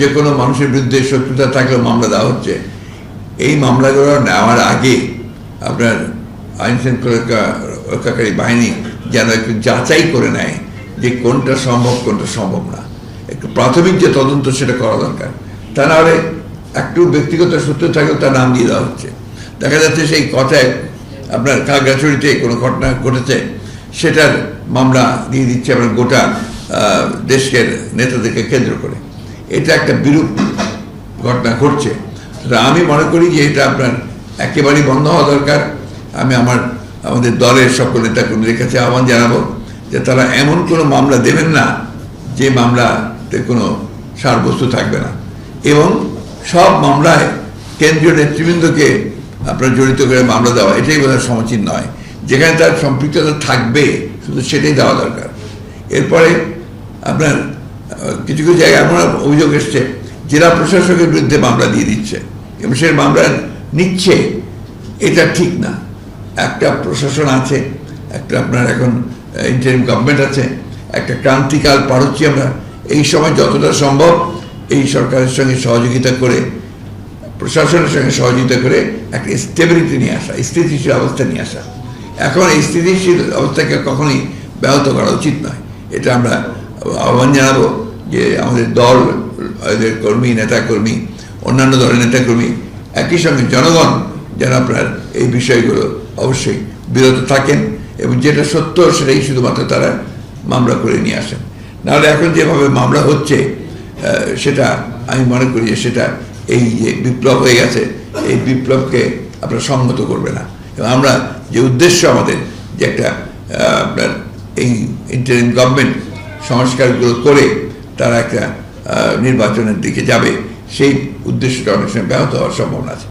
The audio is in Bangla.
যে কোনো মানুষের বিরুদ্ধে শত্রুতা থাকলেও মামলা দেওয়া হচ্ছে। এই মামলাগুলো নেওয়ার আগে আপনার আইন শৃঙ্খলা রক্ষাকারী বাহিনী যেন একটু যাচাই করে নেয় যে কোনটা সম্ভব না। একটু প্রাথমিক যে তদন্ত সেটা করা দরকার। তা নাহলে একটু ব্যক্তিগত সূত্র থাকলেও তার নাম দিয়ে দেওয়া হচ্ছে। দেখা যাচ্ছে সেই কথায় আপনার খাগড়াছড়িতে কোনো ঘটনা ঘটেছে, সেটার মামলা দিয়ে দিচ্ছে আপনার গোটা দেশের নেতাদেরকে কেন্দ্র করে। এটা একটা বিরূপ ঘটনা ঘটছে। আমি মনে করি যে এটা আপনার একেবারেই বন্ধ হওয়া দরকার। আমি আমাদের দলের সকল নেতাকর্মীদের কাছে আহ্বান জানাবো যে তারা এমন কোনো মামলা দেবেন না যে মামলাতে কোনো সারবস্তু থাকবে না, এবং সব মামলায় কেন্দ্রীয় নেতৃবৃন্দকে আপনার জড়িত করে মামলা দেওয়া এটাই বোধহয় সমীচীন নয়। যেখানে তার সম্পৃক্ততা থাকবে শুধু সেটাই দেওয়া দরকার। এরপরে আপনার কিছু কিছু জায়গায় এমন অভিযোগ এসছে জেলা প্রশাসকের বিরুদ্ধে মামলা দিয়ে দিচ্ছে এবং সে মামলা নিচ্ছে, এটা ঠিক না। একটা প্রশাসন আছে, একটা আপনার এখন ইন্টারিম গভর্নমেন্ট আছে, একটা ক্রান্তিকাল পার হচ্ছি আমরা। এই সময় যতটা সম্ভব এই সরকারের সঙ্গে সহযোগিতা করে, প্রশাসনের সঙ্গে সহযোগিতা করে একটা স্টেবিলিটি নিয়ে আসা, স্থিতিশীল অবস্থা নিয়ে আসা। এখন এই স্থিতিশীল অবস্থাকে কখনোই ব্যাহত করা উচিত নয়। এটা আমরা আহ্বান জানাবো যে আমাদের দল, আমাদের কর্মী, নেতাকর্মী, অন্যান্য দলের নেতাকর্মী, একই সঙ্গে জনগণ যেন আপনার এই বিষয়গুলো অবশ্যই বিরত থাকেন এবং যেটা সত্য সেটাই শুধুমাত্র তারা মামলা করে নিয়ে আসেন। নাহলে এখন যেভাবে মামলা হচ্ছে সেটা আমি মনে করি যে সেটা এই যে বিপ্লব হয়ে গেছে, এই বিপ্লবকে আপনার সংহত করবে না। এবং আমরা যে উদ্দেশ্য আমাদের যে একটা আপনার এই ইন্টারিম গভর্নমেন্ট সংস্কারগুলো করে তারা একটা নির্বাচনের দিকে যাবে, সেই উদ্দেশ্যটা অনেক সময় ব্যাহত হওয়ার সম্ভাবনা আছে।